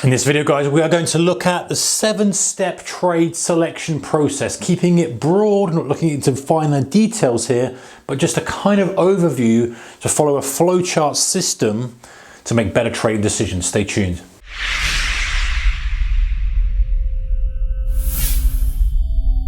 In this video, guys, we are going to look at the 7-step trade selection process, keeping it broad, not looking into finer details here, but just a kind of overview to follow a flowchart system to make better trade decisions. Stay tuned.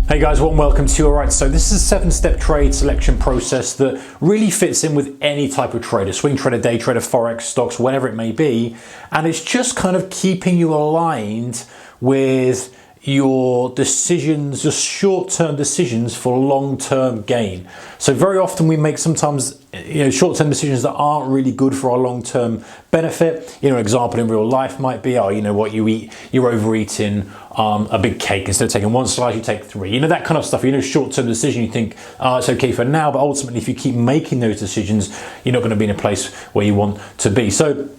Hey guys, welcome to you. Alright, so this is a 7-step trade selection process that really fits in with any type of trader, swing trader, day trader, forex, stocks, whatever it may be. And it's just kind of keeping you aligned with your decisions, just short-term decisions for long-term gain. So very often we make sometimes short-term decisions that aren't really good for our long-term benefit. An example in real life might be, you're overeating a big cake. Instead of taking one slice, you take 3. That kind of stuff. Short-term decision, you think, it's okay for now, but ultimately if you keep making those decisions, you're not going to be in a place where you want to be. So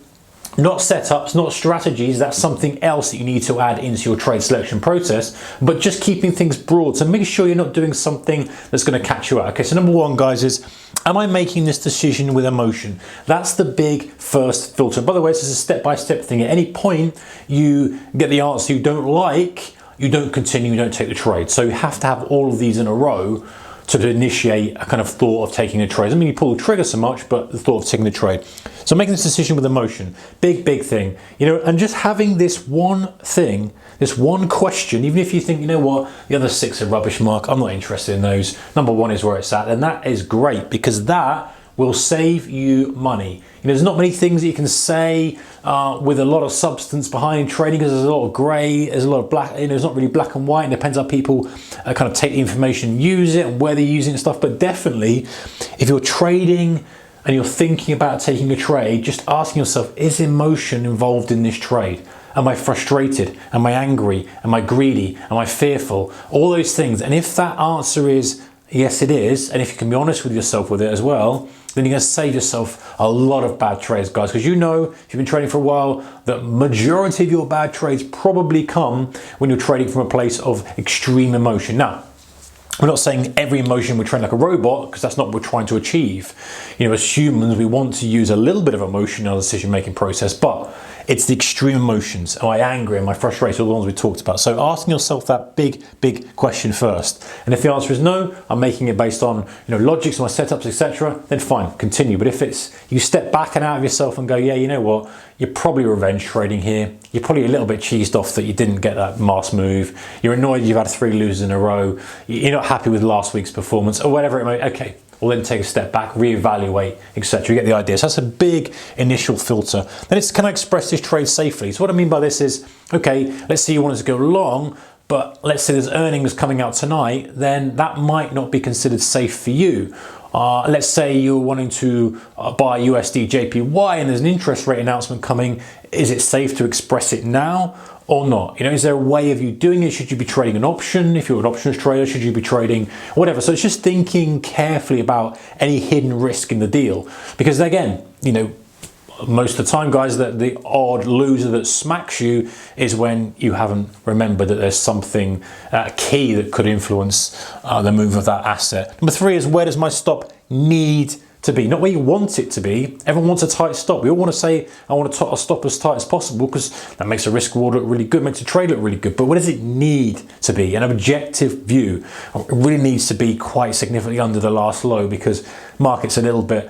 not setups, not strategies, that's something else that you need to add into your trade selection process, but just keeping things broad. So make sure you're not doing something that's going to catch you out. Okay, so number one, guys, is am I making this decision with emotion? That's the big first filter. By the way, this is a step-by-step thing. At any point you get the answer you don't like, you don't continue, you don't take the trade. So you have to have all of these in a row to initiate a kind of thought of taking a trade. I mean, you pull the trigger so much, but the thought of taking the trade. So making this decision with emotion, big thing, and just having this one thing, this one question, even if you think, the other 6 are rubbish, Mark, I'm not interested in those. Number 1 is where it's at, and that is great because that will save you money. There's not many things that you can say with a lot of substance behind trading because there's a lot of grey, there's a lot of black, it's not really black and white, and it depends how people kind of take the information, use it, and where they're using it and stuff. But definitely, if you're trading and you're thinking about taking a trade, just asking yourself, is emotion involved in this trade? Am I frustrated? Am I angry? Am I greedy? Am I fearful? All those things. And if that answer is yes, it is, and if you can be honest with yourself with it as well, then you're going to save yourself a lot of bad trades, guys. Because if you've been trading for a while, the majority of your bad trades probably come when you're trading from a place of extreme emotion. Now, we're not saying every emotion we train like a robot, because that's not what we're trying to achieve. As humans, we want to use a little bit of emotion in our decision-making process, but it's the extreme emotions. Am I angry? Am I frustrated? All the ones we talked about. So asking yourself that big question first. And if the answer is no, I'm making it based on logics, my setups, etc., then fine, continue. But if it's you step back and out of yourself and go, yeah, you know what? You're probably revenge trading here. You're probably a little bit cheesed off that you didn't get that mass move. You're annoyed you've had 3 losers in a row. You're not happy with last week's performance or whatever it may be. Okay. Or then take a step back, reevaluate, etc. You get the idea. So that's a big initial filter. Then it's, can I express this trade safely? So what I mean by this is, okay, let's say you wanted to go long, but let's say there's earnings coming out tonight, then that might not be considered safe for you. Let's say you're wanting to buy USD JPY and there's an interest rate announcement coming. Is it safe to express it now or not? Is there a way of you doing it? Should you be trading an option? If you're an options trader, should you be trading whatever? So it's just thinking carefully about any hidden risk in the deal. Because again, most of the time, guys, that the odd loser that smacks you is when you haven't remembered that there's something key that could influence the move of that asset. Number 3 is, where does my stop need to be? Not where you want it to be. Everyone wants a tight stop. We all want to say, I want to stop as tight as possible because that makes a risk reward look really good, makes a trade look really good. But what does it need to be? An objective view. It really needs to be quite significantly under the last low because market's a little bit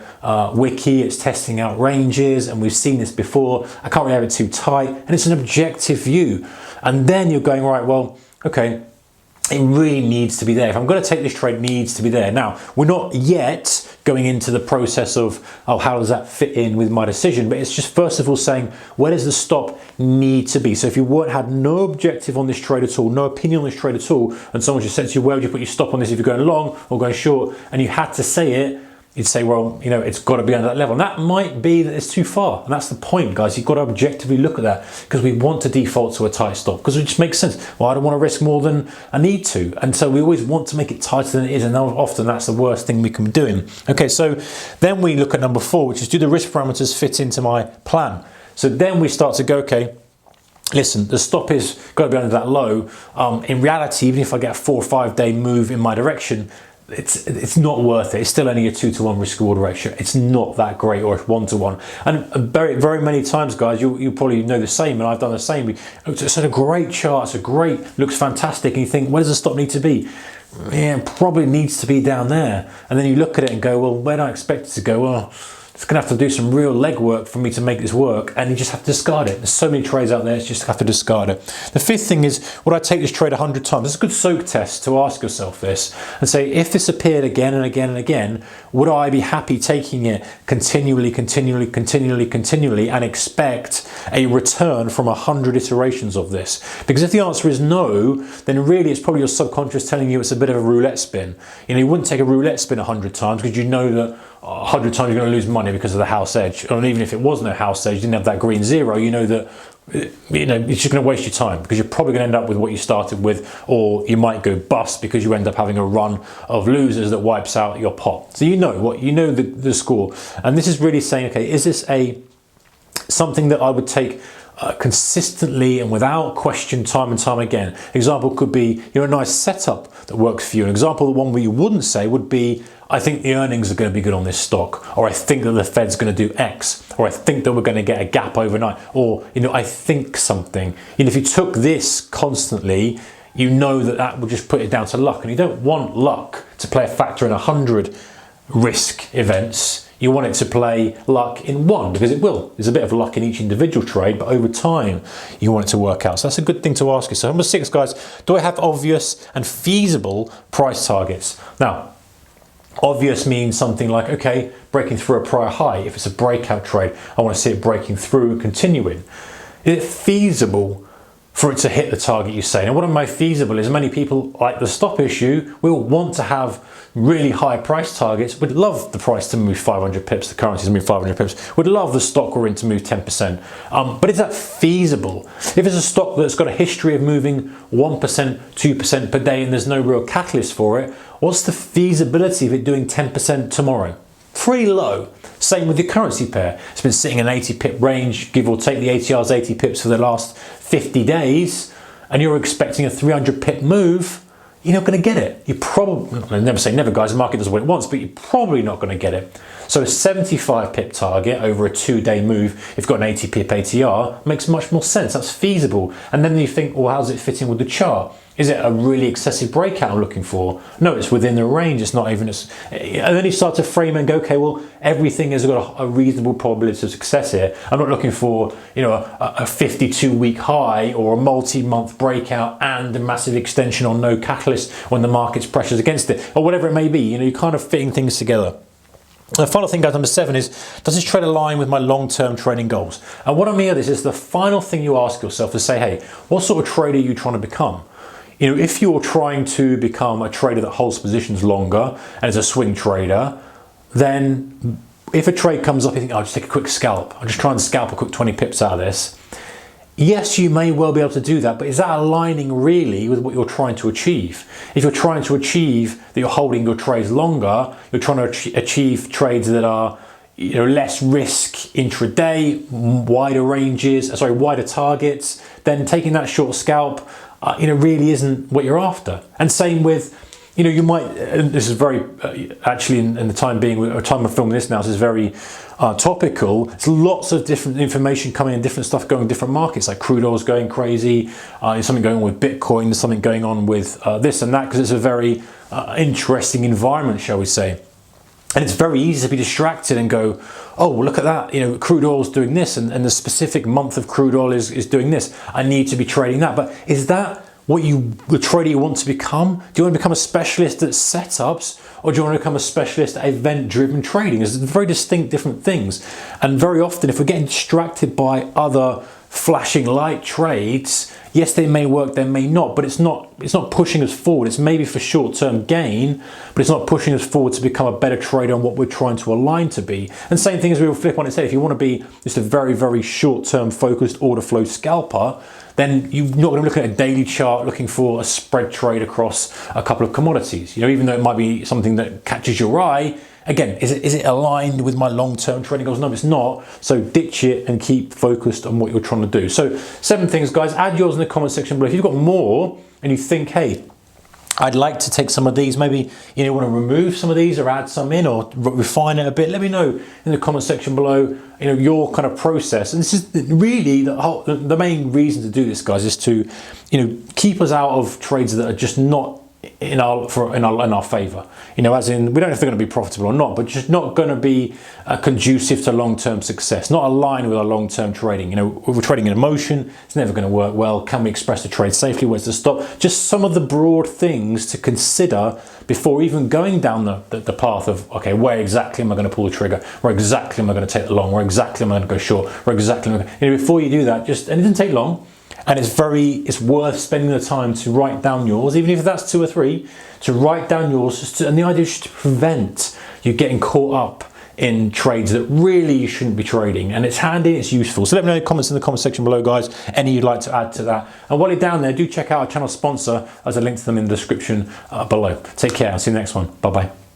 wicky. It's testing out ranges, and we've seen this before. I can't really have it too tight, and it's an objective view. And then you're going, right, well, okay, it really needs to be there. If I'm going to take this trade, it needs to be there. Now, we're not yet going into the process of, how does that fit in with my decision? But it's just first of all saying, where does the stop need to be? So if you had no objective on this trade at all, no opinion on this trade at all, and someone just said to you, where would you put your stop on this if you're going long or going short, and you had to say it, you'd say, well, it's got to be under that level. And that might be that it's too far. And that's the point, guys. You've got to objectively look at that because we want to default to a tight stop because it just makes sense. Well, I don't want to risk more than I need to. And so we always want to make it tighter than it is. And often that's the worst thing we can be doing. Okay, so then we look at number 4, which is, do the risk parameters fit into my plan? So then we start to go, okay, listen, the stop is got to be under that low. In reality, even if I get a 4 or 5 day move in my direction, it's not worth it. It's still only a 2-to-1 risk reward ratio. It's not that great, or it's 1-to-1. And very many times, guys, you probably know the same, and I've done the same. It's a great chart. Looks fantastic, and you think, where does the stop need to be? Yeah, it probably needs to be down there. And then you look at it and go, well, where do I expect it to go? Well, it's going to have to do some real legwork for me to make this work, and you just have to discard it. There's so many trades out there, you just have to discard it. The fifth thing is, would I take this trade 100 times? It's a good soak test to ask yourself this and say, if this appeared again and again and again, would I be happy taking it continually and expect a return from 100 iterations of this? Because if the answer is no, then really it's probably your subconscious telling you it's a bit of a roulette spin. You wouldn't take a roulette spin 100 times because you know that 100 times you're going to lose money because of the house edge. And even if it was no house edge, you didn't have that green zero, you know that it's just going to waste your time, because you're probably going to end up with what you started with, or you might go bust because you end up having a run of losers that wipes out your pot. So you know the score. And this is really saying, okay, is this something that I would take consistently and without question time and time again? Example could be, a nice setup that works for you. An example, the one where you wouldn't say would be, I think the earnings are going to be good on this stock, or I think that the Fed's going to do X, or I think that we're going to get a gap overnight, or I think something. If you took this constantly, you know that would just put it down to luck, and you don't want luck to play a factor in 100 risk events. You want it to play luck in one, because it will. There's a bit of luck in each individual trade, but over time, you want it to work out. So that's a good thing to ask yourself. Number 6, guys, do I have obvious and feasible price targets? Now, obvious means something like, okay, breaking through a prior high. If it's a breakout trade, I want to see it breaking through and continuing. Is it feasible for it to hit the target you say? Now, what am I feasible is, many people, like the stop issue, will want to have really high price targets, would love the price to move 500 pips, the currency to move 500 pips, would love the stock we're in to move 10%. But is that feasible? If it's a stock that's got a history of moving 1%, 2% per day and there's no real catalyst for it, what's the feasibility of it doing 10% tomorrow? Pretty low. Same with the currency pair. It's been sitting in an 80 pip range, give or take. The ATR's 80 pips for the last 50 days, and you're expecting a 300 pip move. You're not going to get it. You probably, I never say never, guys, the market does what it wants, but you're probably not going to get it. So a 75 pip target over a 2-day move, if you've got an 80 pip ATR, makes much more sense. That's feasible. And then you think, well, how does it fit in with the chart? Is it a really excessive breakout I'm looking for? No, it's within the range. It's not even as... And then you start to frame and go, okay, well, everything has got a reasonable probability of success here. I'm not looking for, a 52-week high or a multi-month breakout and a massive extension on no catalyst when the market's pressures against it, or whatever it may be. You're kind of fitting things together. The final thing, guys, number 7 is, does this trade align with my long-term trading goals? And what I mean by this is the final thing you ask yourself is say, hey, what sort of trader are you trying to become? If you're trying to become a trader that holds positions longer and is a swing trader, then if a trade comes up, you think, I'll just take a quick scalp. I'll just try and scalp a quick 20 pips out of this. Yes, you may well be able to do that, but is that aligning really with what you're trying to achieve? If you're trying to achieve that you're holding your trades longer, you're trying to achieve trades that are less risk intraday, wider targets, then taking that short scalp, really isn't what you're after. And same with, you might, this is very, actually in the time being, or time of filming this now, this is very topical. There's lots of different information coming in, different stuff going in different markets, like crude oil's going crazy, there's something going on with Bitcoin, there's something going on with this and that, because it's a very interesting environment, shall we say. And it's very easy to be distracted and go, oh, well, look at that, crude oil's doing this, and the specific month of crude oil is doing this. I need to be trading that. But is that what the trader you want to become? Do you want to become a specialist at setups, or do you want to become a specialist at event-driven trading? There's very distinct different things. And very often, if we're getting distracted by other flashing light trades, yes, they may work, they may not, but it's not pushing us forward. It's maybe for short-term gain, but it's not pushing us forward to become a better trader on what we're trying to align to be. And same thing as we will flip on its head. If you want to be just a very, very short-term focused order flow scalper, then you're not going to be looking at a daily chart looking for a spread trade across a couple of commodities. Even though it might be something that catches your eye, again, is it aligned with my long-term trading goals? No, it's not. So ditch it and keep focused on what you're trying to do. So 7 things, guys. Add yours in the comment section below. If you've got more and you think, hey, I'd like to take some of these, maybe you want to remove some of these or add some in or refine it a bit. Let me know in the comment section below, your kind of process. And this is really the main reason to do this, guys, is to, keep us out of trades that are just not in our favor. As in, we don't know if they're going to be profitable or not, but just not going to be conducive to long-term success, not aligned with our long-term trading. If we're trading in emotion, it's never going to work well. Can we express the trade safely? Where's the stop? Just some of the broad things to consider before even going down the path of, okay, where exactly am I going to pull the trigger? Where exactly am I going to take the long? Where exactly am I going to go short? Where exactly am I going to, before you do that, and it doesn't take long. And it's worth spending the time to write down yours, even if that's 2 or 3, to write down yours. And the idea is to prevent you getting caught up in trades that really you shouldn't be trading. And it's handy, it's useful. So let me know in the comments in the comment section below, guys, any you'd like to add to that. And while you're down there, do check out our channel sponsor. There's a link to them in the description below. Take care. I'll see you in the next one. Bye-bye.